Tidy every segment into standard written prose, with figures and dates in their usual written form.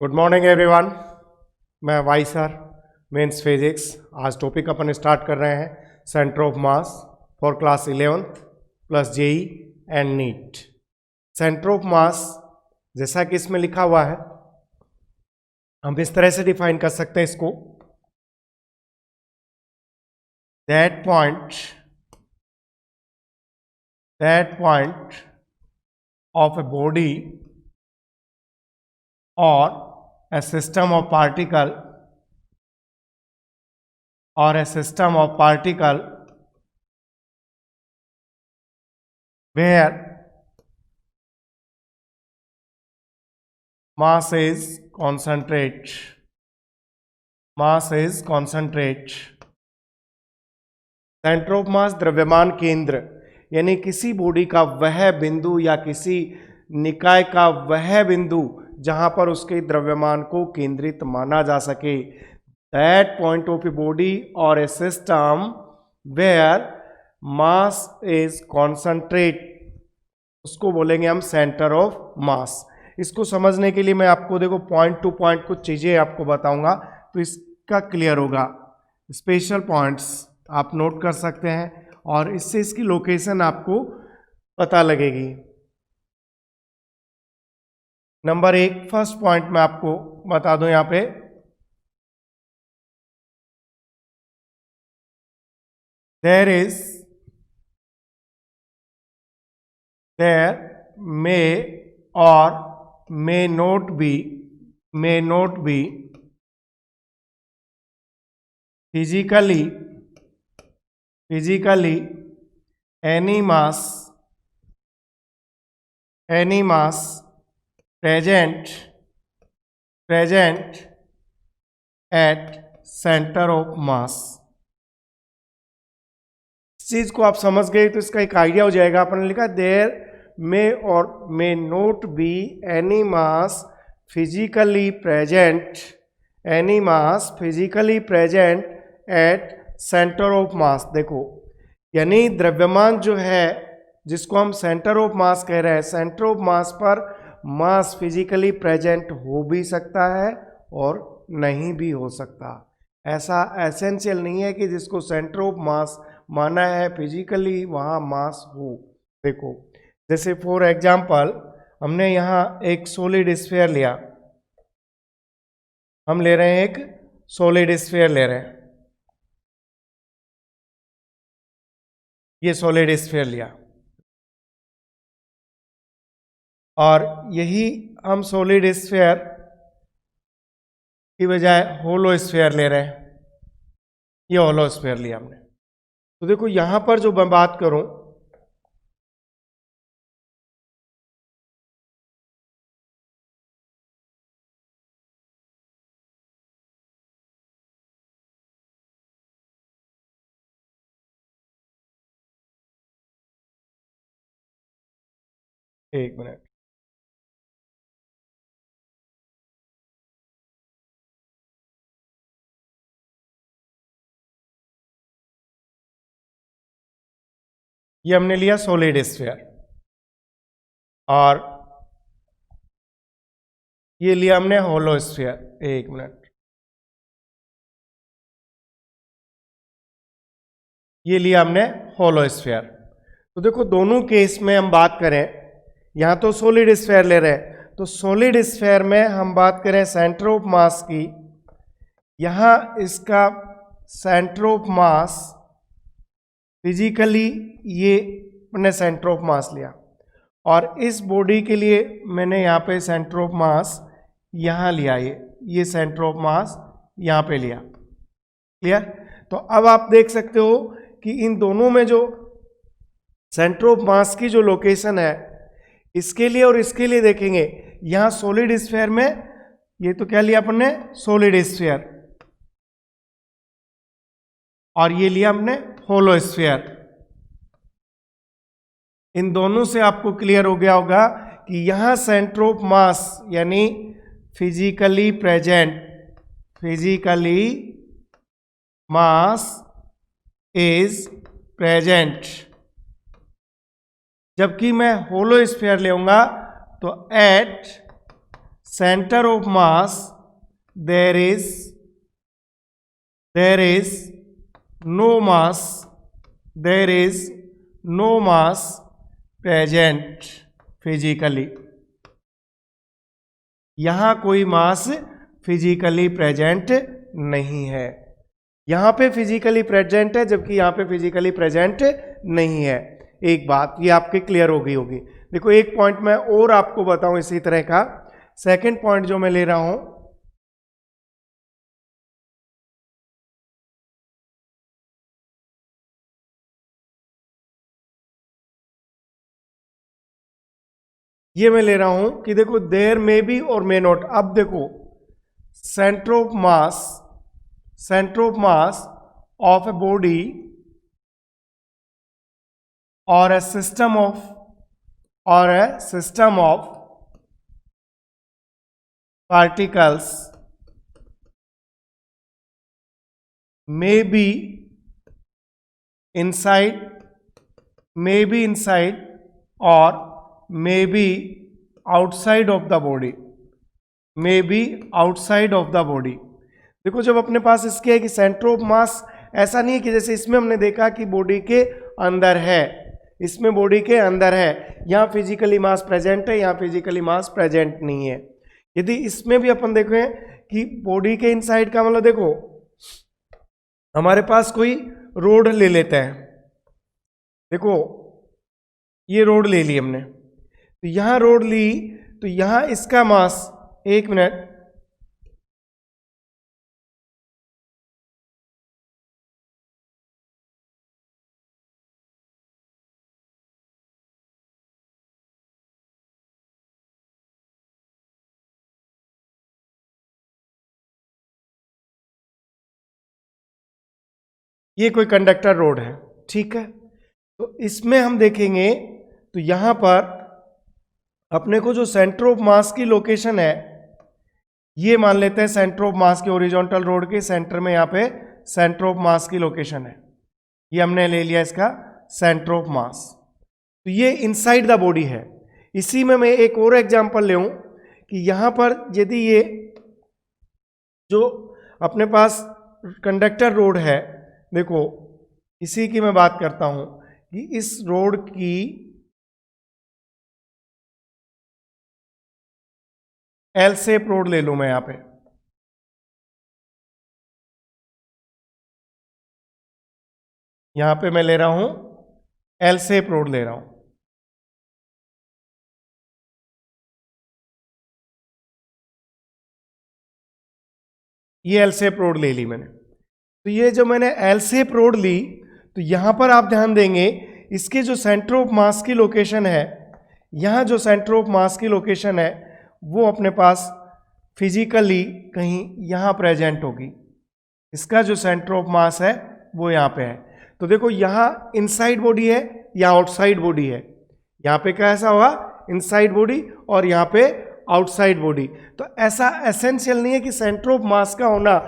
Good morning everyone. मैं Y sir, mains physics. आज topic अपन स्टार्ट कर रहे हैं centre of mass for class 11th plus JEE and NEET. Centre of mass जैसा कि इसमें लिखा हुआ है, हम इस तरह से डिफाइन कर सकते हैं इसको, that point of a body or a system of particle where mass is concentrate. Centre of मास द्रव्यमान केंद्र, यानी किसी बॉडी का वह बिंदु या किसी निकाय का वह बिंदु जहां पर उसके द्रव्यमान को केंद्रित माना जा सके। That point of a body और a system where mass is concentrate, उसको बोलेंगे हम सेंटर ऑफ मास। इसको समझने के लिए मैं आपको देखो पॉइंट टू पॉइंट कुछ चीजें आपको बताऊंगा तो इसका क्लियर होगा। स्पेशल पॉइंट्स आप नोट कर सकते हैं और इससे इसकी लोकेशन आपको पता लगेगी। नंबर 1 फर्स्ट पॉइंट मैं आपको बता दूं, यहां पे देयर मे और may not be physically any mass present at center of mass। इस चीज को आप समझ गए तो इसका एक आइडिया हो जाएगा। अपन ने लिखा देयर मे और may not be any mass physically present at centre of मास। देखो, यानी द्रव्यमान जो है जिसको हम सेंटर ऑफ मास कह रहे हैं, सेंटर ऑफ मास पर मास फिजिकली प्रेजेंट हो भी सकता है और नहीं भी हो सकता। ऐसा एसेंशियल नहीं है कि जिसको सेंटर ऑफ मास माना है फिजिकली वहां मास हो। देखो, जैसे फॉर एग्जांपल हमने यहाँ एक सॉलिड स्फीयर लिया, हम ले रहे हैं एक सॉलिड स्फीयर ले रहे हैं, ये सॉलिड स्फीयर लिया और यही हम सॉलिड स्फीयर की बजाय होलो स्फीयर ले रहे हैं, ये होलो स्फीयर लिया हमने। तो देखो यहां पर जो मैं बात करूं, एक मिनट, ये हमने लिया सॉलिड स्फीयर और ये लिया हमने होलो स्फीयर। एक मिनट, ये लिया हमने होलो स्फीयर। तो देखो दोनों केस में हम बात करें, यहां तो सॉलिड स्फीयर ले रहे हैं, तो सॉलिड स्फीयर में हम बात करें सेंटर ऑफ मास की, यहां इसका सेंटर ऑफ मास फिजिकली ये मैंने सेंटर ऑफ मास लिया और इस बॉडी के लिए मैंने यहाँ पे सेंटर ऑफ मास यहाँ लिया, ये सेंटर ऑफ मास यहाँ पे लिया। क्लियर? तो अब आप देख सकते हो कि इन दोनों में जो सेंटर ऑफ मास की जो लोकेशन है, इसके लिए और इसके लिए देखेंगे, यहाँ सॉलिड स्फीयर में ये तो क्या लिया अपन ने, सॉलिड स्फीयर, और ये लिया हमने होलो स्फीयर। इन दोनों से आपको क्लियर हो गया होगा कि यहां सेंटर ऑफ मास यानी फिजिकली मास इज प्रेजेंट, जबकि मैं होलो स्फीयर लेऊंगा तो at centre of mass there is no mass, there is no mass present physically. यहां कोई मास फिजिकली प्रेजेंट नहीं है, यहां पे फिजिकली प्रेजेंट है जबकि यहां पे फिजिकली प्रेजेंट नहीं है। एक बात ये आपके क्लियर हो गई होगी। देखो एक पॉइंट मैं और आपको बताऊं इसी तरह का, सेकंड पॉइंट जो मैं ले रहा हूं, ये मैं ले रहा हूं कि देखो देयर मे बी और मे नॉट। अब देखो centre of mass of a body और a system of particles may be inside or may be outside of the body, देखो जब अपने पास इसके है कि सेंटर ऑफ मास, ऐसा नहीं है कि जैसे इसमें हमने देखा कि बॉडी के अंदर है, इसमें बॉडी के अंदर है, यहां फिजिकली मास प्रेजेंट है, यहां फिजिकली मास प्रेजेंट नहीं है। यदि इसमें भी अपन देखें कि बॉडी के इनसाइड का मतलब, देखो हमारे पास कोई रोड ले लेते हैं, देखो ये रोड ले ली हमने, तो यहां रोड ली तो यहां इसका मास, एक मिनट, ये कोई कंडक्टर रोड है, ठीक है। तो इसमें हम देखेंगे तो यहां पर अपने को जो सेंटर ऑफ मास की लोकेशन है, ये मान लेते हैं सेंटर ऑफ मास के हॉरिजॉन्टल रोड के सेंटर में, यहां पे सेंटर ऑफ मास की लोकेशन है, ये हमने ले लिया इसका सेंटर ऑफ मास। तो ये इनसाइड द बॉडी है। इसी में मैं एक और एग्जांपल ले कि यहां पर यदि ये जो अपने पास कंडक्टर रोड है, देखो इसी की मैं बात करता हूं कि इस रोड की एल शेप रोड ले लूं मैं, यहां पे मैं ले रहा हूं एल शेप रोड ले रहा हूं, ये एल शेप रोड ले ली मैंने। तो ये जो मैंने एल शेप रोड ली, तो यहां पर आप ध्यान देंगे इसके जो सेंटर ऑफ मास की लोकेशन है, यहां जो सेंटर ऑफ मास की लोकेशन है वो अपने पास फिजिकली कहीं यहां प्रेजेंट होगी, इसका जो सेंटर ऑफ मास है वो यहां पे है। तो देखो यहां इनसाइड बॉडी है या आउटसाइड बॉडी है, यहां पे कैसा होगा, इनसाइड बॉडी, और यहां पे आउटसाइड बॉडी। तो ऐसा एसेंशियल नहीं है कि सेंटर ऑफ मास का होना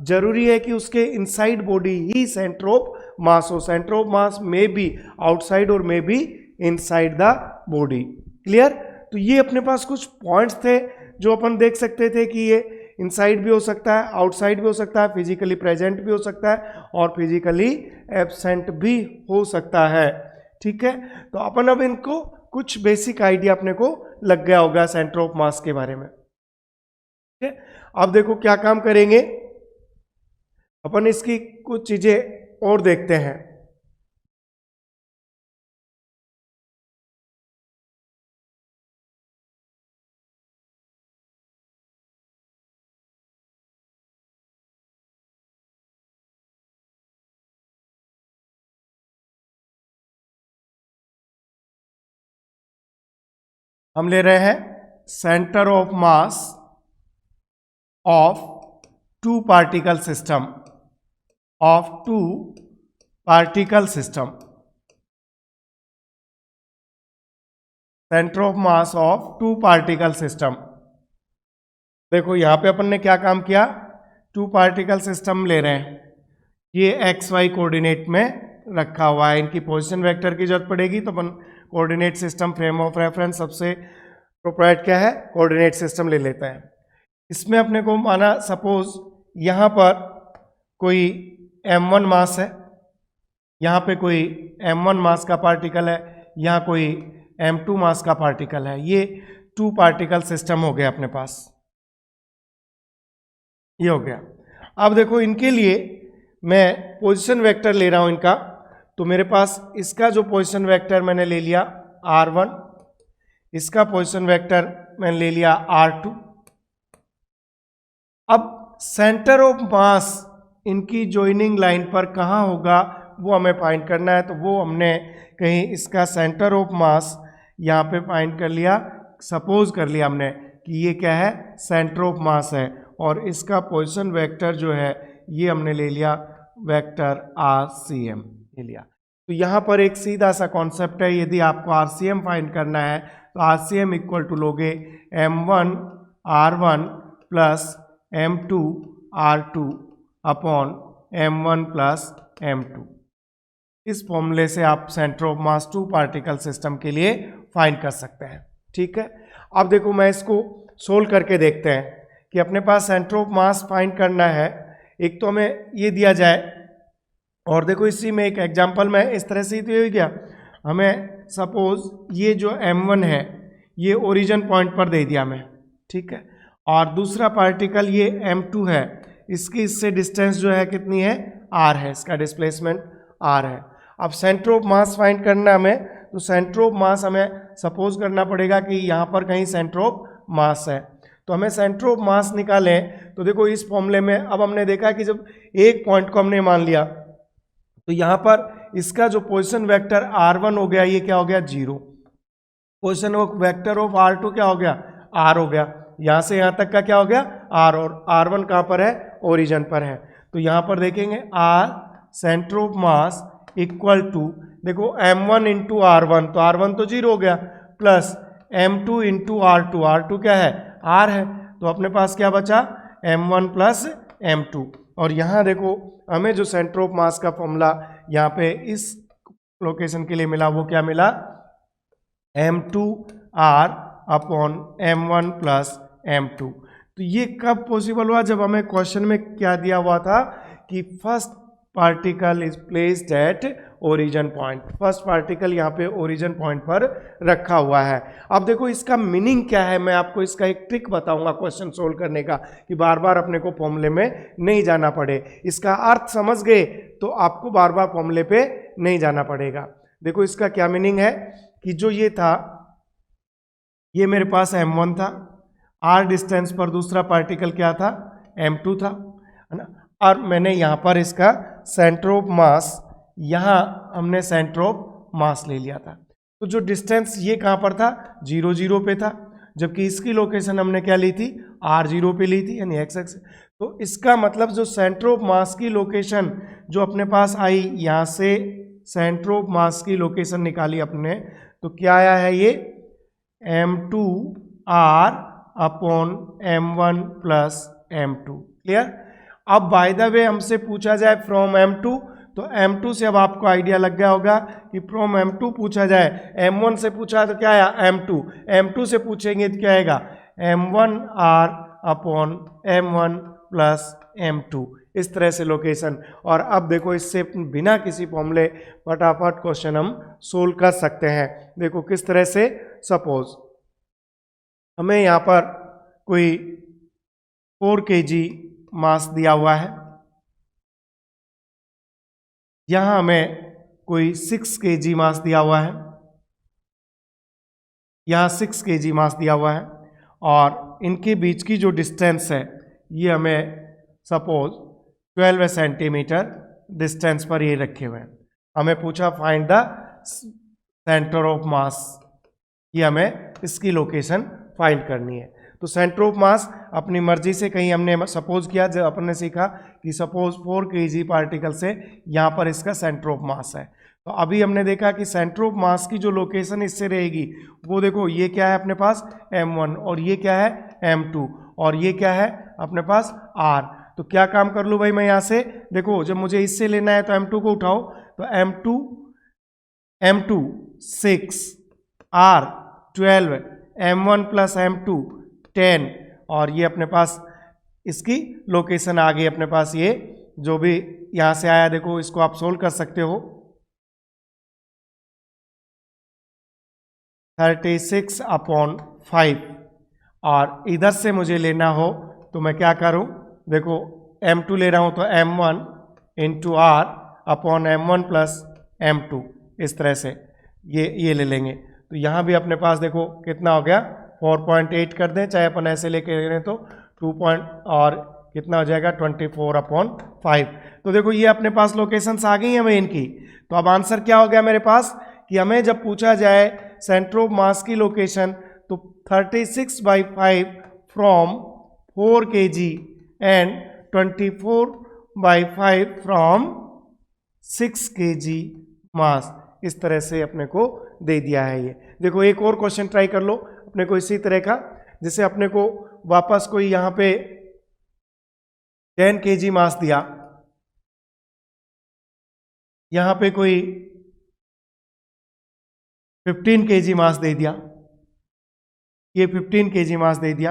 जरूरी है कि उसके इनसाइड बॉडी ही सेंटर ऑफ मास हो। सेंटर ऑफ मास में भी आउटसाइड और में भी इनसाइड द बॉडी। क्लियर? तो ये अपने पास कुछ पॉइंट्स थे जो अपन देख सकते थे कि ये इनसाइड भी हो सकता है, आउटसाइड भी हो सकता है, फिजिकली प्रेजेंट भी हो सकता है और फिजिकली एब्सेंट भी हो सकता है। ठीक है, तो अपन अब इनको कुछ बेसिक आइडिया अपने को लग गया होगा सेंटर ऑफ मास के बारे में। ठीक है, अब देखो क्या काम करेंगे अपन, इसकी कुछ चीजें और देखते हैं। हम ले रहे हैं centre of mass of two particle system, centre of mass of two particle system. देखो यहां पे अपन ने क्या काम किया, टू पार्टिकल सिस्टम ले रहे हैं, ये एक्स वाई कोऑर्डिनेट में रखा हुआ है, इनकी पोजीशन वेक्टर की जरूरत पड़ेगी तो अपन coordinate system frame of reference सबसे प्रोपेट क्या है, कोऑर्डिनेट सिस्टम ले लेते हैं। इसमें अपने को माना सपोज यहाँ पर कोई m1 मास है, यहाँ पे कोई m1 मास का पार्टिकल है, यहाँ कोई m2 मास का पार्टिकल है। ये 2 पार्टिकल सिस्टम हो गया अपने पास, ये हो गया। अब देखो इनके लिए मैं पोजीशन वेक्टर ले रहा हूं इनका, तो मेरे पास इसका जो पोजीशन वेक्टर मैंने ले लिया r1, इसका पोजीशन वेक्टर मैंने ले लिया r2। अब सेंटर ऑफ मास इनकी जॉइनिंग लाइन पर कहाँ होगा वो हमें फाइंड करना है। तो वो हमने कहीं इसका सेंटर ऑफ मास यहाँ पे फाइंड कर लिया, सपोज कर लिया हमने कि ये क्या है, सेंटर ऑफ मास है, और इसका पोजीशन वेक्टर जो है ये हमने ले लिया वेक्टर RCM ले लिया। तो यहाँ पर एक सीधा सा कॉन्सेप्ट है, यदि आपको RCM फाइंड करना है तो RCM इक्वल टू लोगे M1 R1 plus M2 R2 upon M1 plus M2। इस फॉर्मूले से आप centre of mass 2 particle system के लिए फाइंड कर सकते हैं। ठीक है, अब देखो मैं इसको सोल्व करके देखते हैं कि अपने पास सेंटर ऑफ मास फाइंड करना है। एक तो हमें ये दिया जाए, और देखो इसी में एक एग्जांपल में इस तरह से ही तो हो गया, हमें सपोज ये जो M1 है ये ओरिजिन पॉइंट पर दे दिया हमें, ठीक है, और दूसरा पार्टिकल ये M2 है, इसकी इससे डिस्टेंस जो है कितनी है, r है, इसका डिस्प्लेसमेंट r है। अब सेंटर ऑफ मास फाइंड करना हमें, तो सेंटर ऑफ मास हमें सपोज करना पड़ेगा कि यहाँ पर कहीं सेंटर ऑफ मास है। तो हमें सेंटर ऑफ मास निकालें, तो देखो इस फॉर्मूले में अब हमने देखा कि जब एक पॉइंट को हमने मान लिया तो यहाँ पर इसका जो पोजीशन वेक्टर R1 हो गया, ये क्या हो गया, 0। Position of vector of R2 क्या हो गया, R हो गया। यहाँ से यहाँ तक का क्या हो गया, R, और R1 कहाँ पर है, ओरिजिन पर है। तो यहाँ पर देखेंगे R centre of mass equal to, देखो M1 इंटू R1, तो R1 तो 0 हो गया, plus M2 into R2, R2 क्या है, R है। तो अपने पास क्या बचा, M1 प्लस M2। और यहाँ देखो हमें जो सेंटर ऑफ मास का फॉर्मूला यहाँ पे इस लोकेशन के लिए मिला, वो क्या मिला, M2R upon M1 plus M2। तो ये कब पॉसिबल हुआ, जब हमें क्वेश्चन में क्या दिया हुआ था कि first particle is placed at origin point, first particle यहाँ पे ओरिजिन पॉइंट पर रखा हुआ है। अब देखो इसका मीनिंग क्या है, मैं आपको इसका एक ट्रिक बताऊंगा क्वेश्चन सोल्व करने का, कि बार बार अपने को फॉर्मूले में नहीं जाना पड़े। इसका अर्थ समझ गए तो आपको बार बार फॉर्मूले पे नहीं जाना पड़ेगा। देखो इसका क्या मीनिंग है कि जो ये था, ये मेरे पास M1 था, R डिस्टेंस पर दूसरा पार्टिकल क्या था, M2 था, है ना, और मैंने यहाँ पर इसका सेंटर ऑफ मास, यहाँ हमने सेंटर ऑफ मास ले लिया था। तो जो डिस्टेंस ये कहाँ पर था, 0 0 पे था, जबकि इसकी लोकेशन हमने क्या ली थी, R0 पे ली थी, यानी x एक्स। तो इसका मतलब जो सेंटर ऑफ मास की लोकेशन जो अपने पास आई, यहाँ से सेंटर ऑफ मास की लोकेशन निकाली अपने, तो क्या आया है ये M2R upon M1 plus M2। Clear. अब बाय द वे हमसे पूछा जाए फ्रॉम M2, तो M2 से अब आपको आइडिया लग गया होगा कि फ्रॉम M2 पूछा जाए, M1 से पूछा तो क्या आया M2, M2 से पूछेंगे तो क्या आएगा M1R upon M1 plus M2। इस तरह से लोकेशन। और अब देखो इससे बिना किसी फॉर्मूले फटाफट क्वेश्चन हम सोल्व कर सकते हैं। देखो किस तरह से, सपोज हमें यहाँ पर कोई 4 kg मास दिया हुआ है, यहाँ हमें कोई 6 kg मास दिया हुआ है, यहाँ 6 kg मास दिया हुआ है, और इनके बीच की जो डिस्टेंस है ये हमें सपोज 12 सेंटीमीटर डिस्टेंस पर ये रखे हुए हैं। हमें पूछा फाइंड द सेंटर ऑफ मास, ये हमें इसकी लोकेशन फाइंड करनी है। तो सेंटर ऑफ मास अपनी मर्जी से कहीं हमने सपोज किया, जब अपन ने सीखा कि सपोज 4 kg पार्टिकल से यहाँ पर इसका सेंटर ऑफ मास है, तो अभी हमने देखा कि सेंटर ऑफ मास की जो लोकेशन इससे रहेगी वो देखो ये क्या है अपने पास M1, और ये क्या है M2, और ये क्या है अपने पास R। तो क्या काम कर लूँ भाई मैं यहाँ से, देखो जब मुझे इससे लेना है तो M2 को उठाओ, तो M2 6, R 12, M1 plus M2 10, और ये अपने पास इसकी लोकेशन आ गई अपने पास, ये जो भी यहाँ से आया देखो, इसको आप सोल्व कर सकते हो। 36/5, और इधर से मुझे लेना हो तो मैं क्या करूं, देखो M2 ले रहा हूं तो M1 into R upon M1 plus M2, इस तरह से ये ले लेंगे। तो यहाँ भी अपने पास देखो कितना हो गया 4.8 कर दें, चाहे अपन ऐसे लेके करें तो 2 और कितना हो जाएगा 24/5। तो देखो ये अपने पास लोकेशंस आ गई हैं मेन की। तो अब आंसर क्या हो गया मेरे पास कि हमें जब पूछा जाए सेंटर ऑफ मास की लोकेशन तो 36/5 from 4 kg and 24/5 from 6 kg मास, इस तरह से अपने को दे दिया है ये। देखो एक और क्वेश्चन ट्राई कर लो अपने को इसी तरह का, जैसे अपने को वापस कोई यहाँ पे 10 kg मास दिया, यहाँ पे कोई 15 kg मास दे दिया, ये 15 kg मास दे दिया,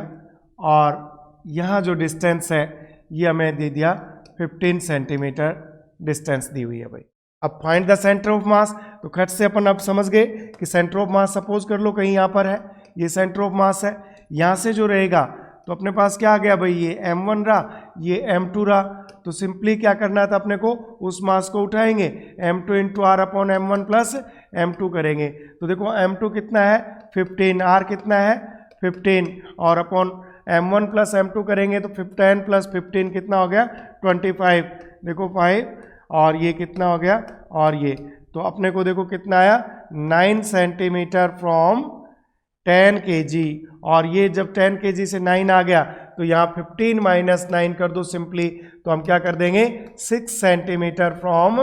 और यहाँ जो डिस्टेंस है ये हमें दे दिया 15 सेंटीमीटर डिस्टेंस दी हुई है भाई। अब find the centre of mass, तो खट से अपन अब समझ गए कि सेंटर ऑफ मास सपोज कर लो कहीं यहाँ पर है, ये सेंटर ऑफ मास है, यहाँ से जो रहेगा तो अपने पास क्या आ गया भाई, ये M1 रहा, ये M2 रहा। तो सिंपली क्या करना था अपने को, उस मास को उठाएंगे M2 into R upon M1 plus M2 करेंगे। तो देखो M2 कितना है 15, R कितना है 15, और अपॉन M1 प्लस M2 करेंगे तो 10 प्लस 15 कितना हो गया 25, देखो 5, और ये कितना हो गया, और ये तो अपने को देखो कितना आया 9 सेंटीमीटर फ्रॉम 10 kg, और ये जब 10 kg से 9 आ गया तो यहाँ 15 माइनस 9 कर दो सिंपली, तो हम क्या कर देंगे 6 सेंटीमीटर फ्रॉम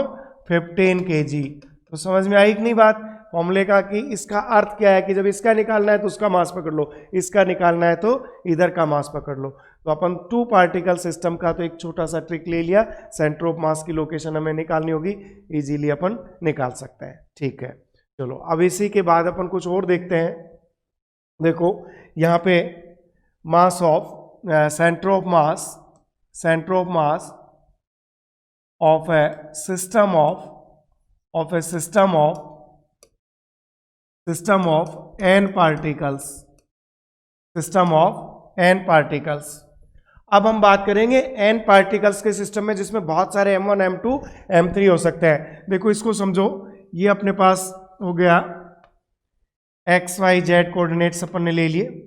15 kg। तो समझ में आई कि नहीं बात फॉर्मूले का, कि इसका अर्थ क्या है कि जब इसका निकालना है तो उसका मास पकड़ लो, इसका निकालना है तो इधर का मास पकड़ लो। तो अपन 2 पार्टिकल सिस्टम का तो एक छोटा सा ट्रिक ले लिया, सेंटर ऑफ मास की लोकेशन हमें निकालनी होगी, इजीली अपन निकाल सकते हैं। ठीक है, चलो अब इसी के बाद अपन कुछ और देखते हैं। देखो यहाँ पे mass of centre of mass of A system of n particles. अब हम बात करेंगे n पार्टिकल्स के सिस्टम में जिसमें बहुत सारे M1 M2 M3 हो सकते हैं। देखो इसको समझो, ये अपने पास हो गया XYZ कोऑर्डिनेट्स अपन ने ले लिए,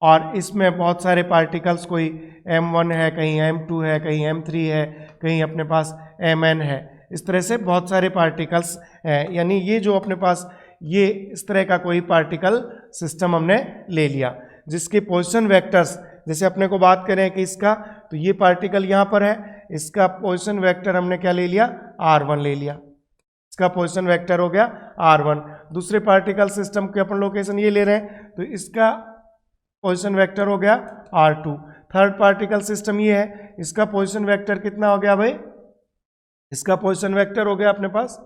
और इसमें बहुत सारे पार्टिकल्स, कोई M1 है, कहीं M2 है, कहीं M3 है, कहीं अपने पास Mn है, इस तरह से बहुत सारे पार्टिकल्स हैं। यानी ये जो अपने पास ये इस तरह का कोई पार्टिकल सिस्टम हमने ले लिया जिसके पोजीशन वेक्टर्स, जैसे अपने को बात करें कि इसका, तो ये पार्टिकल यहाँ पर है, इसका पोजीशन वेक्टर हमने क्या ले लिया R1 ले लिया, इसका पोजीशन वेक्टर हो गया R1। दूसरे पार्टिकल सिस्टम के अपन लोकेशन ये ले रहे हैं तो इसका पोजीशन वेक्टर हो गया R2। थर्ड पार्टिकल सिस्टम ये है, इसका पोजीशन वेक्टर कितना हो गया भाई, इसका पोजीशन वेक्टर हो गया अपने पास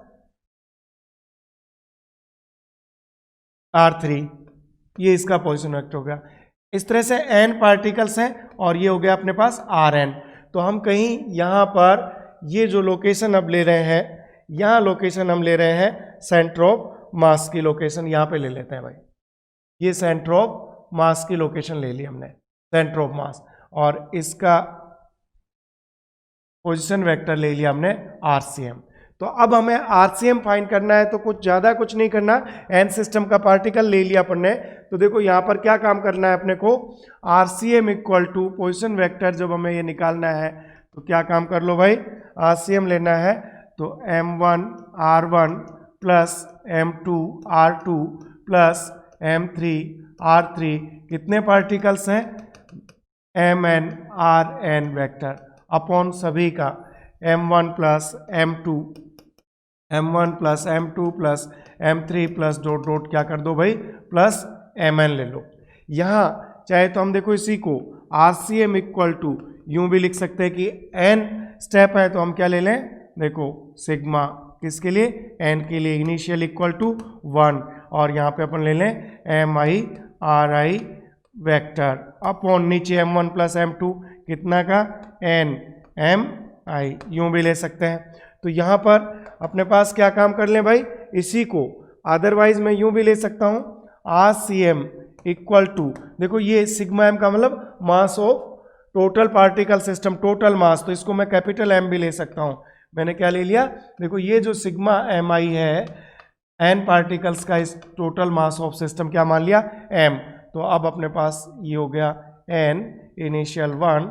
R3, ये इसका पोजीशन वेक्टर हो गया। इस तरह से n पार्टिकल्स हैं और ये हो गया अपने पास Rn। तो हम कहीं यहाँ पर ये जो लोकेशन अब ले रहे हैं, यहाँ लोकेशन हम ले रहे हैं सेंटर ऑफ मास की लोकेशन, यहाँ पे ले लेते हैं भाई, ये सेंटर ऑफ मास की लोकेशन ले ली हमने, सेंटर ऑफ मास, और इसका पोजीशन वेक्टर ले लिया हमने RCM। तो अब हमें RCM फाइंड करना है, तो कुछ ज़्यादा कुछ नहीं करना, एन सिस्टम का पार्टिकल ले लिया अपन ने। तो देखो यहाँ पर क्या काम करना है अपने को, RCM equal to position vector जब हमें ये निकालना है तो क्या काम कर लो भाई, RCM लेना है तो M1 R1 plus M2 R2 plus M3 R3, कितने पार्टिकल्स हैं Mn Rn वेक्टर अपॉन सभी का M1 plus M2 plus M3 plus dot dot क्या कर दो भाई प्लस Mn ले लो। यहाँ चाहे तो हम देखो इसी को RCM इक्वल टू यूं भी लिख सकते हैं कि n स्टेप है तो हम क्या ले लें, देखो सिग्मा किसके लिए n के लिए, इनिशियल इक्वल टू 1, और यहाँ पे अपन ले लें Mi are I vector upon नीचे m1 प्लस m2 कितना का n m i, यूं भी ले सकते हैं। तो यहां पर अपने पास क्या काम कर लें भाई, इसी को अदरवाइज मैं यूं भी ले सकता हूं R C M equal to, देखो ये सिग्मा एम का मतलब mass of total particle system, total mass, तो इसको मैं कैपिटल एम भी ले सकता हूं। मैंने क्या ले लिया, देखो ये जो सिग्मा एम आई है एन पार्टिकल्स का इस टोटल मास ऑफ सिस्टम क्या मान लिया एम, तो अब अपने पास ये हो गया एन इनिशियल 1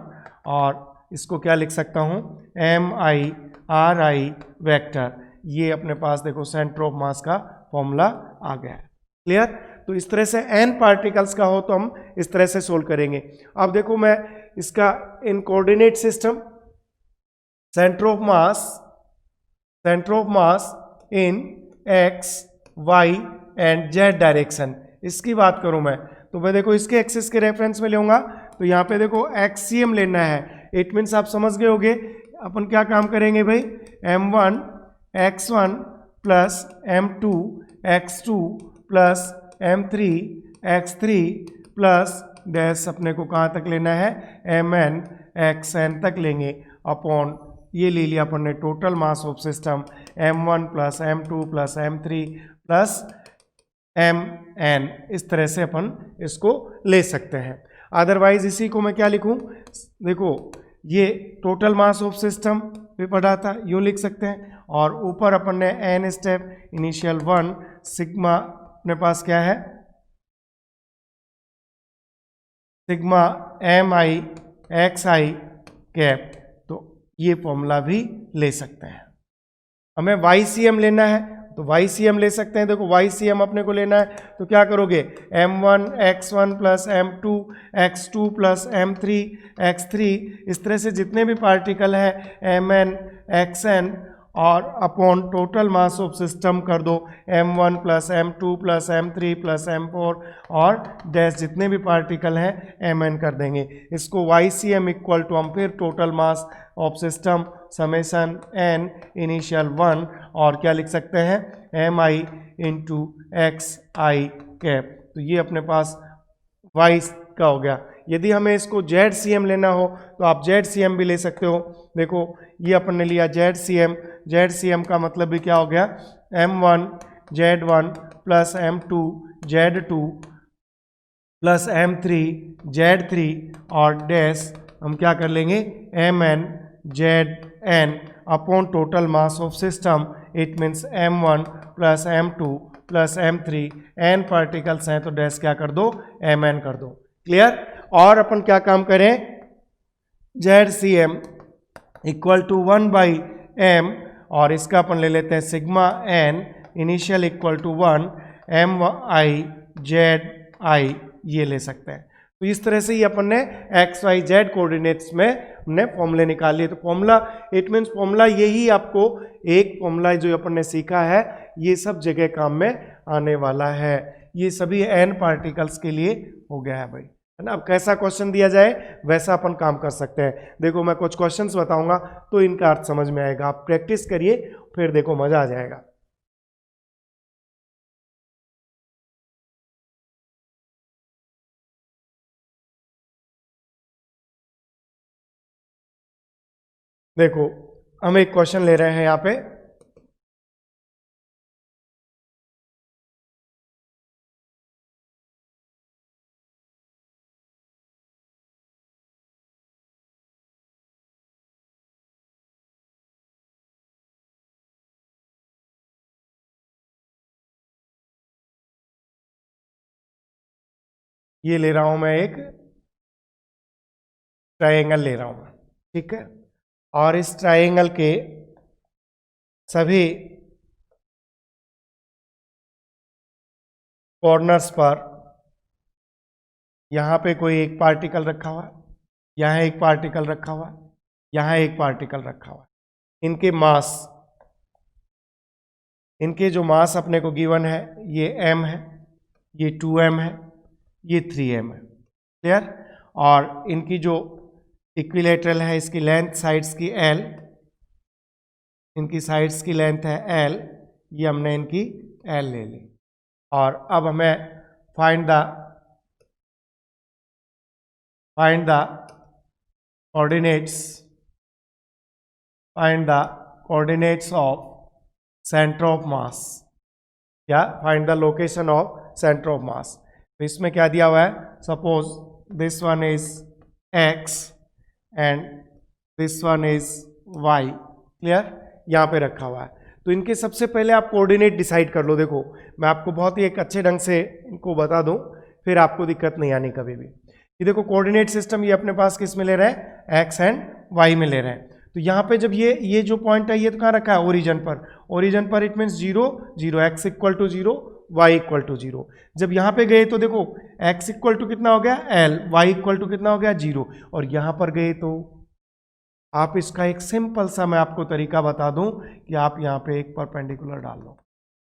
और इसको क्या लिख सकता हूं M I R I vector, ये अपने पास देखो सेंटर ऑफ मास का फॉर्मूला आ गया है। क्लियर? तो इस तरह से एन पार्टिकल्स का हो तो हम इस तरह से सोल्व करेंगे। अब देखो मैं इसका in coordinate system centre of mass in X Y and Z direction, इसकी बात करूं मैं तो मैं देखो इसके एक्सिस के रेफरेंस में लूंगा, तो यहां पे देखो एक्सियम लेना है, इट मीन्स आप समझ गए होगे अपन क्या काम करेंगे भाई, m1 x1 plus m2 x2 plus m3 x3 plus dash अपने को कहाँ तक लेना है mn xn तक लेंगे अपॉन ये ले लिया अपन ने total mass of system m1 plus m2 plus m3 plus mn, इस तरह से अपन इसको ले सकते हैं। अदरवाइज इसी को मैं क्या लिखूं, देखो ये टोटल मास ऑफ सिस्टम भी पढ़ा था, यूँ लिख सकते हैं, और ऊपर अपन ने n स्टेप इनिशियल 1 सिग्मा अपने पास क्या है sigma M I x I cap, तो ये फॉर्मूला भी ले सकते हैं। हमें वाई सी एम लेना है तो वाई सी एम ले सकते हैं। देखो वाई सी एम अपने को लेना है तो क्या करोगे m1 x1 plus m2 x2 plus m3 x3, इस तरह से जितने भी पार्टिकल हैं mn xn और upon total mass of system कर दो m1 plus m2 plus m3 plus m4 और डैश जितने भी पार्टिकल हैं mn कर देंगे। इसको Y C M equal to हम फिर total mass of system summation n initial 1 और क्या लिख सकते हैं M I into X I cap, तो ये अपने पास y का हो गया। यदि हमें इसको जेड सी एम लेना हो तो आप जेड सी एम भी ले सकते हो। देखो ये अपन ने लिया जेड सी एम का मतलब भी क्या हो गया m1 z1 plus m2 z2 plus m3 z3 और डैश हम क्या कर लेंगे mn zn upon total mass of system, it means m1 plus m2 plus m3, n particles हैं तो डैश क्या कर दो mn कर दो। क्लियर? और अपन क्या काम करें Z C M equal to 1/m और इसका अपन ले लेते हैं sigma n initial equal to 1 m I Z I, ये ले सकते हैं। तो इस तरह से ही अपन ने एक्स वाई जेड कोऑर्डिनेट्स में हमने फॉर्मूले निकाल लिए। तो फॉर्मूला इट मीन्स फॉर्मूला यही आपको एक फॉर्मूला जो अपन ने सीखा है ये सब जगह काम में आने वाला है, ये सभी एन पार्टिकल्स के लिए हो गया है भाई, है ना। अब कैसा क्वेश्चन दिया जाए वैसा अपन काम कर सकते हैं। देखो मैं कुछ क्वेश्चंस बताऊंगा तो इनका अर्थ समझ में आएगा, आप प्रैक्टिस करिए फिर देखो मजा आ जाएगा। देखो हम एक क्वेश्चन ले रहे हैं यहां पे, ये ले रहा हूं मैं एक ट्रायंगल ले रहा हूं, ठीक है, और इस ट्रायंगल के सभी कॉर्नर्स पर यहां पे कोई एक पार्टिकल रखा हुआ है, यहां एक पार्टिकल रखा हुआ है, यहां एक पार्टिकल रखा हुआ है। इनके जो मास अपने को गिवन है ये m है, ये 2m है, ये 3m है। क्लियर? और इनकी जो इक्विलेटरल है इसकी लेंथ साइड्स की l, इनकी साइड्स की लेंथ है l, ये हमने इनकी l ले ली। और अब हमें find the find the coordinates of centre of mass, या find the location of centre of mass. तो इसमें क्या दिया हुआ है, suppose this one is x and this one is y, clear, यहाँ पे रखा हुआ है। तो इनके सबसे पहले आप कोऑर्डिनेट डिसाइड कर लो। देखो मैं आपको बहुत ही एक अच्छे ढंग से इनको बता दूं, फिर आपको दिक्कत नहीं आनी कभी भी। ये देखो कोऑर्डिनेट सिस्टम ये अपने पास किस में ले रहा है, x एंड y में ले रहे हैं। तो यहाँ पे जब ये जो पॉइंट है ये तो कहाँ रखा है, ओरिजिन पर it means 0 0, x equal to 0, y equal to 0। जब यहाँ पे गए तो देखो x इक्वल टू कितना हो गया l, y इक्वल टू कितना हो गया 0, और यहाँ पर गए तो आप इसका एक सिंपल सा मैं आपको तरीका बता दूं कि आप यहाँ पे एक परपेंडिकुलर डाल लो,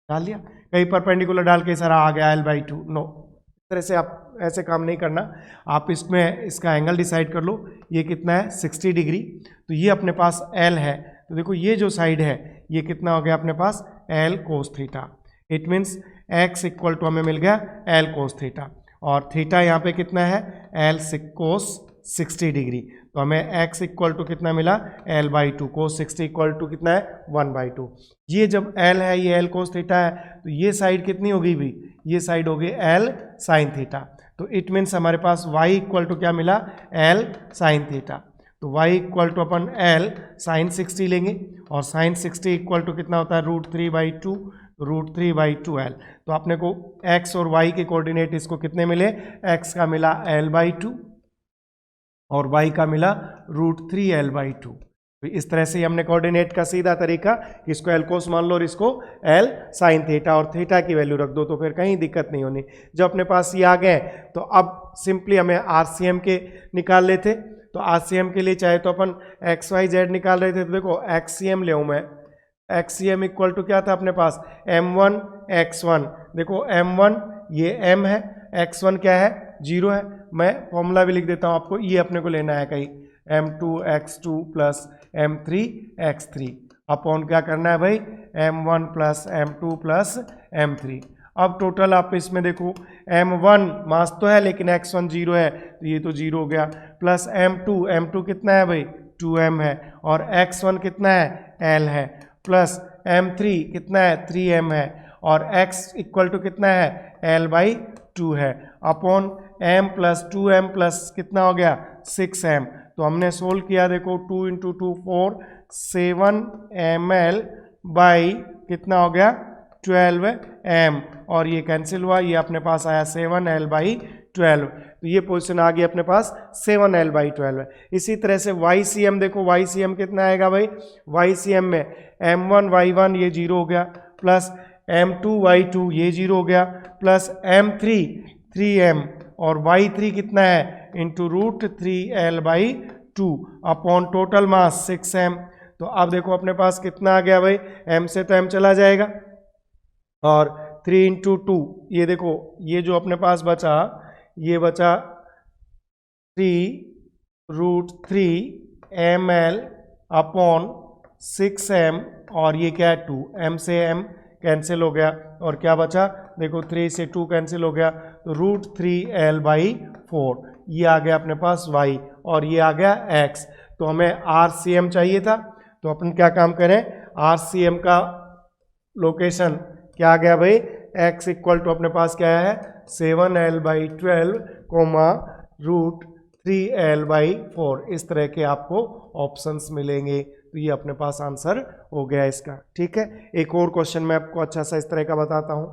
डाल लिया, कहीं परपेंडिकुलर डाल के सारा आ गया l/2, नो, इस तरह से आप ऐसे काम नहीं करना। आप इसमें इसका एंगल डिसाइड कर लो, ये कितना है 60 डिग्री, तो ये अपने पास l है। तो देखो ये जो साइड है ये कितना हो गया अपने पास l cos theta, it means x equal to हमें मिल गया l cos थीटा, और थीटा यहाँ पे कितना है l cos 60 डिग्री। तो हमें x इक्वल टू कितना मिला l/2, cos 60 इक्वल टू कितना है 1/2। ये जब l है ये l cos थीटा है, तो ये साइड कितनी होगी भी, ये साइड होगी l sin थीटा। तो इट मीन्स हमारे पास y इक्वल टू क्या मिला l sin थीटा। तो y इक्वल टू अपन l sin 60 लेंगे, और sin 60 इक्वल टू कितना होता है √3/2, √3/2l। तो आपने को x और y के कोऑर्डिनेट इसको कितने मिले, x का मिला l/2 और y का मिला √3l/2। तो इस तरह से हमने कोऑर्डिनेट का सीधा तरीका, इसको l cos मान लो और इसको l sin थीटा, और थीटा की वैल्यू रख दो, तो फिर कहीं दिक्कत नहीं होनी। जब अपने पास ये आ गए तो अब सिंपली हमें RCM के निकाल लेते। तो RCM के लिए चाहे तो अपन XYZ निकाल रहे थे, तो देखो XCM ले मैं, XCM इक्वल टू क्या था अपने पास m1 x1, देखो m1 ये m है, x1 क्या है 0 है। मैं फॉर्मूला भी लिख देता हूँ आपको, ये अपने को लेना है कहीं m2 x2 plus m3 x3 upon क्या करना है भाई m1 plus m2 plus m3। अब टोटल आप इसमें देखो m1 मास तो है लेकिन x1 0 है, तो ये तो 0 हो गया, प्लस m2 कितना है भाई 2m है, और x1 कितना है l है, प्लस m3 कितना है 3m है, और x इक्वल टू कितना है l/2 है, upon m plus 2m plus कितना हो गया 6m। तो हमने सोल्व किया, देखो 2 × 2 4, 7ml बाई कितना हो गया 12m, और ये कैंसिल हुआ, ये अपने पास आया 7l/12। तो ये पोजीशन आ गई अपने पास 7l/12। इसी तरह से YCM देखो, YCM कितना आएगा भाई, YCM में m1 y1 ये 0 हो गया, प्लस m2 y2 ये 0 हो गया, प्लस m3 3m, और y3 कितना है into √3l/2 upon total mass 6m। तो अब देखो अपने पास कितना आ गया भाई, m से तो m चला जाएगा, और 3 × 2 ये देखो ये जो अपने पास बचा, ये बचा 3√3ml अपॉन 6m, और ये क्या है 2, m से m कैंसिल हो गया, और क्या बचा देखो 3 से 2 कैंसिल हो गया, तो √3l/4 ये आ गया अपने पास y, और ये आ गया x। तो हमें RCM चाहिए था, तो अपन क्या काम करें, RCM का लोकेशन क्या आ गया भाई, x इक्वल टू अपने पास क्या है 7l/12, √3l/4, इस तरह के आपको ऑप्शंस मिलेंगे। तो ये अपने पास आंसर हो गया इसका, ठीक है। एक और क्वेश्चन मैं आपको अच्छा सा इस तरह का बताता हूं।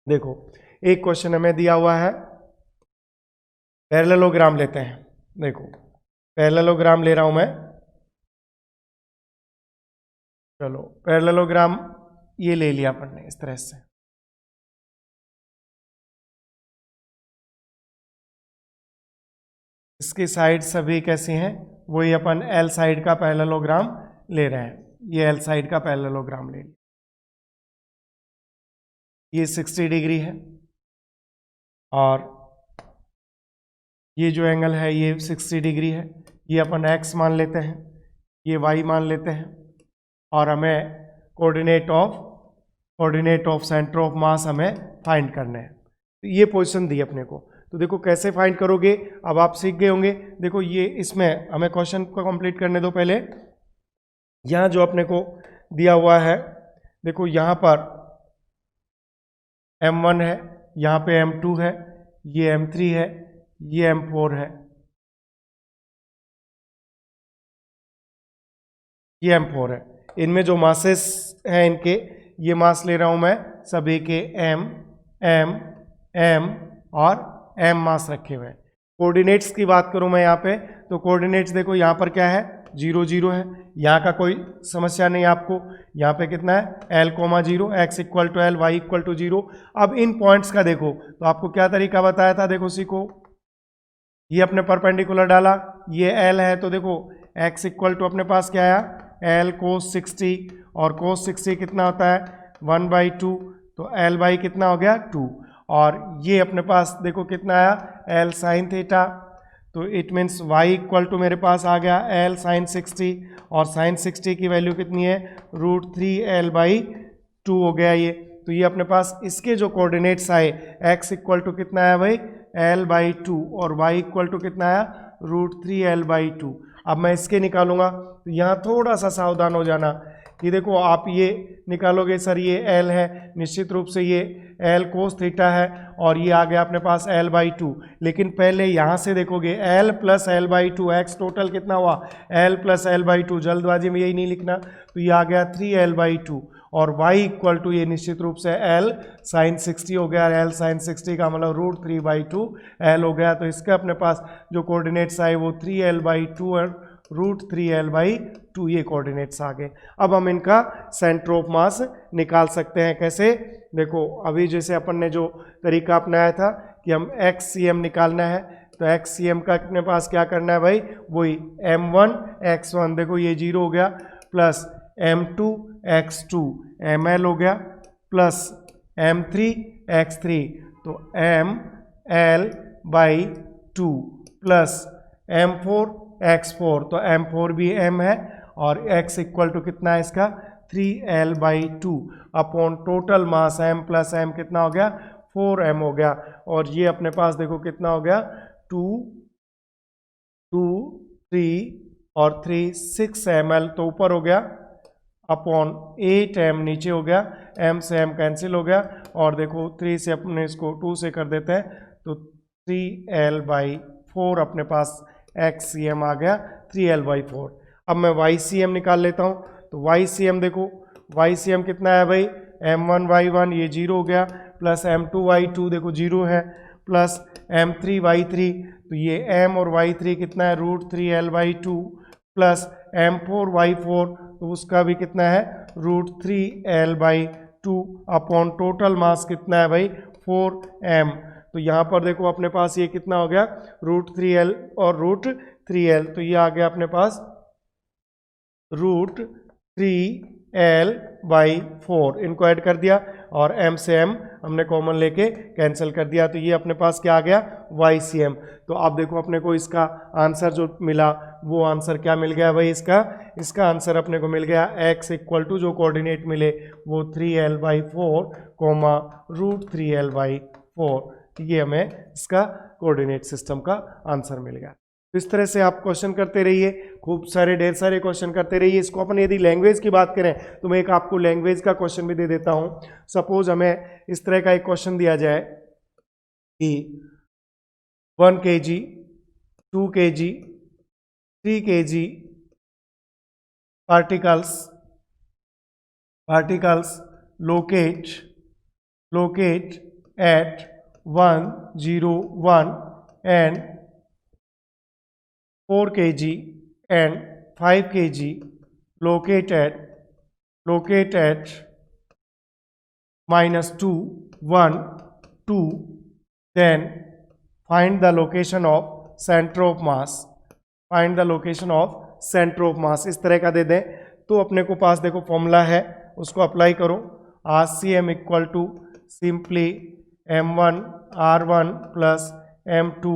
देखो एक क्वेश्चन हमें दिया हुआ है, पैरेललोग्राम लेते हैं। देखो पैरेललोग्राम ले रहा हूं मैं, चलो पैरेललोग्राम ये ले लिया अपन ने इस तरह से। इसकी साइड सभी कैसी हैं, वही अपन L साइड का पैरेललोग्राम ले रहे हैं। ये L साइड का पैरेललोग्राम ले लिया, ये 60 डिग्री है, और ये जो एंगल है ये 60 डिग्री है। ये अपन x मान लेते हैं, ये y मान लेते हैं, और हमें कोऑर्डिनेट ऑफ सेंटर ऑफ मास हमें फाइंड करने हैं। तो ये पोजीशन दी अपने को। तो देखो कैसे फाइंड करोगे, अब आप सीख गए होंगे। देखो ये इसमें हमें क्वेश्चन को कंप्लीट करने दो पहले। यहाँ जो अपने को दिया हुआ है, देखो यहाँ पर M1 है, यहाँ पे M2 है, ये M3 है, ये M4 है, ये M4 है। इनमें जो मासेस हैं इनके, ये मास ले रहा हूं मैं सभी के M, M, M और M मास रखे हुए हैं। कोऑर्डिनेट्स की बात करूं मैं यहाँ पे, तो कोऑर्डिनेट्स देखो यहाँ पर क्या है, 0 0 है, यहाँ का कोई समस्या नहीं आपको। यहाँ पे कितना है, L,0, x equal to L, y equal to 0। अब इन पॉइंट्स का देखो, तो आपको क्या तरीका बताया था, देखो सीखो, ये अपने परपेंडिकुलर डाला, ये L है, तो देखो x इक्वल टू अपने पास क्या आया, L cos 60, और cos 60 कितना होता है 1/2, तो L बाई कितना हो गया 2, और ये अपने पास देखो कितना आया L sin थीटा, तो it means y equal to मेरे पास आ गया L sin 60, और sin 60 की वैल्यू कितनी है √3L/2 हो गया ये। तो ये अपने पास इसके जो कोऑर्डिनेट्स आए, x इक्वल टू कितना आया भाई L/2, और y इक्वल टू कितना आया √3L/2। अब मैं इसके निकालूंगा, तो यहाँ थोड़ा सा सावधान हो जाना कि देखो आप ये निकालोगे सर ये L है, निश्चित रूप से ये L cos थीटा है, और ये आ गया अपने पास L/2, लेकिन पहले यहाँ से देखोगे L plus L/2, x total कितना हुआ L प्लस L/2, जल्दबाजी में यही नहीं लिखना, तो ये आ गया 3L/2, और y इक्वल टू ये निश्चित रूप से L sin 60 हो गया, L sin 60 का मतलब √3/2 L हो गया। तो इसके अपने पास जो कोऑर्डिनेट्स आए वो 3L/2 और √3L/2 ये कोऑर्डिनेट्स आ गए। अब हम इनका सेंटर ऑफ मास निकाल सकते हैं, कैसे, देखो अभी जैसे अपन ने जो तरीका अपनाया था कि हम XCM निकालना है, तो XCM का अपने पास क्या करना है भाई, वही M1 X1, देखो ये 0 हो गया, प्लस M2 X2 ML हो गया, प्लस M3 X3, तो ML/2, प्लस M4 X4, तो M4 भी M है, और X इक्वल टू कितना है इसका 3L/2 upon total mass M plus M कितना हो गया 4M हो गया, और ये अपने पास देखो कितना हो गया 2 2 3 और 3 6 ml, तो ऊपर हो गया, अपॉन 8M नीचे हो गया, M से M कैंसिल हो गया, और देखो 3 से अपने इसको 2 से कर देते हैं, तो 3L/4 अपने पास XCM आ गया 3L/4। अब मैं YCM निकाल लेता हूँ, तो YCM देखो, YCM कितना है भाई M1Y1 ये 0 हो गया, प्लस M2Y2 देखो 0 है, प्लस M3Y3, तो ये M और Y3 कितना है √3L/2, प्लस M4Y4, तो उसका भी कितना है √3L/2 अपॉन टोटल मास कितना है भाई 4M। तो यहाँ पर देखो अपने पास ये कितना हो गया √3L और √3L, तो ये आ गया अपने पास √3L/4, इनको ऐड कर दिया, और M से M हमने कॉमन लेके कैंसिल कर दिया, तो ये अपने पास क्या आ गया YCM। तो आप देखो अपने को इसका आंसर जो मिला वो आंसर क्या मिल गया भाई, इसका आंसर अपने को मिल गया x इक्वल टू जो कोऑर्डिनेट मिले वो 3L/4, √3L/4, ये हमें इसका कोऑर्डिनेट सिस्टम का आंसर मिल गया। तो इस तरह से आप क्वेश्चन करते रहिए, खूब सारे ढेर सारे क्वेश्चन करते रहिए। इसको अपन यदि लैंग्वेज की बात करें तो मैं एक आपको लैंग्वेज का क्वेश्चन भी दे देता हूँ। सपोज हमें इस तरह का एक क्वेश्चन दिया जाए कि 1 kg, 2 kg, 3 kg particles locate at 1, 0, 1 and 4 kg and 5 kg locate at -2, 1, 2, then find the location of center of mass, find the location of center of mass। इस तरह का दे दें तो अपने को पास देखो फॉर्मूला है, उसको अप्लाई करो। RCM equal to simply M1 R1 plus M2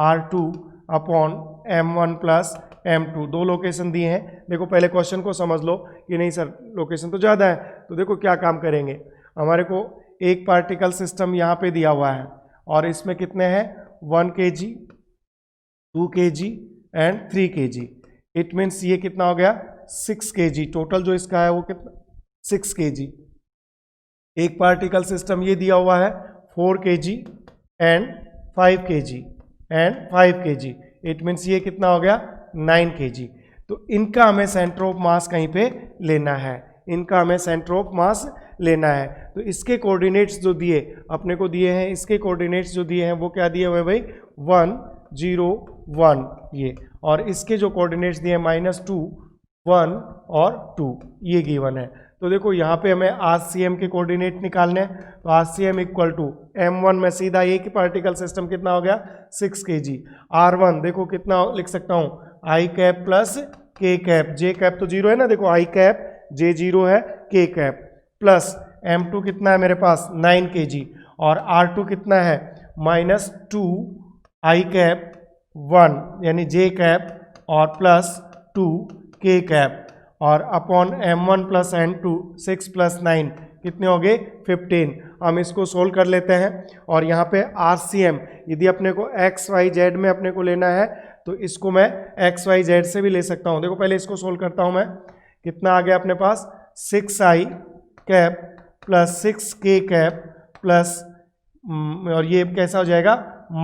R2 upon M1 plus M2। दो लोकेशन दिए हैं, देखो पहले क्वेश्चन को समझ लो कि नहीं सर लोकेशन तो ज़्यादा है, तो देखो क्या काम करेंगे, हमारे को एक पार्टिकल सिस्टम यहाँ पे दिया हुआ है और इसमें कितने हैं 1 kg, 2 kg and 3 kg। It means ये कितना हो गया 6 kg। टोटल जो इसका है वो कितना 6 kg। एक पार्टिकल सिस्टम ये दिया हुआ है 4 kg and 5 kg and 5 kg। It means ये कितना हो गया 9 kg। तो इनका हमें सेंटर ऑफ मास कहीं पे लेना है, इनका हमें सेंटर ऑफ मास लेना है। तो इसके कोऑर्डिनेट्स जो दिए अपने को दिए हैं, इसके कोऑर्डिनेट्स जो दिए हैं वो क्या दिए हुए भाई 1 0 1 ये, और इसके जो कोऑर्डिनेट्स दिए हैं -2 1 और 2 ये गिवन है। तो देखो यहाँ पे हमें RCM के कोऑर्डिनेट निकालने हैं। तो RCM इक्वल टू M1 में सीधा एक ही पार्टिकल सिस्टम कितना हो गया 6 kg। R1 देखो कितना लिख सकता हूँ I cap plus K cap, J cap तो 0 है ना, देखो I कैप J 0 है, K कैप प्लस M2 कितना है मेरे पास 9 kg और R2 कितना है -2 I कैप 1 यानी J कैप और प्लस 2 K कैप और upon M1 plus N2 6 plus 9 कितने हो गए 15। हम इसको सोल्व कर लेते हैं और यहाँ पे RCM यदि अपने को XYZ में अपने को लेना है तो इसको मैं XYZ से भी ले सकता हूँ। देखो पहले इसको सोल्व करता हूँ मैं, कितना आ गया अपने पास 6I cap plus 6K cap plus और ये कैसा हो जाएगा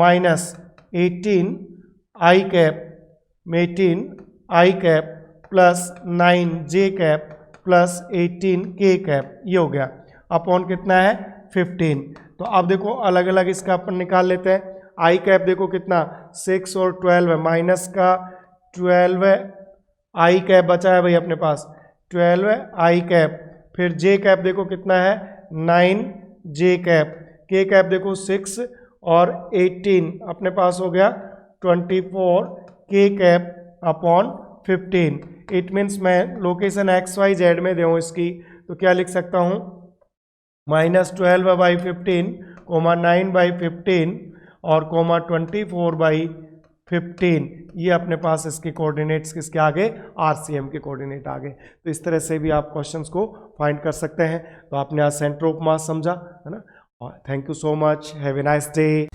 -18I cap 18I cap plus 9J cap plus 18K cap, ये हो गया अपॉन कितना है 15। तो अब देखो अलग अलग इसका अपन निकाल लेते हैं। I कैप देखो कितना 6 और 12 है, माइनस का 12 है, I कैप बचा है भाई अपने पास 12 है I कैप, फिर J कैप देखो कितना है 9J कैप, K कैप देखो 6 और 18 अपने पास हो गया 24K cap upon 15। It means मैं लोकेशन XYZ में दूँ इसकी तो क्या लिख सकता हूँ -12/15 कोमा 9/15 और कोमा 24/15। ये अपने पास इसके कोऑर्डिनेट्स किसके आगे RCM के कोऑर्डिनेट आगे। तो इस तरह से भी आप क्वेश्चंस को फाइंड कर सकते हैं। तो आपने आज सेंटर ऑफ मास समझा है ना। Thank you so much, have a nice day.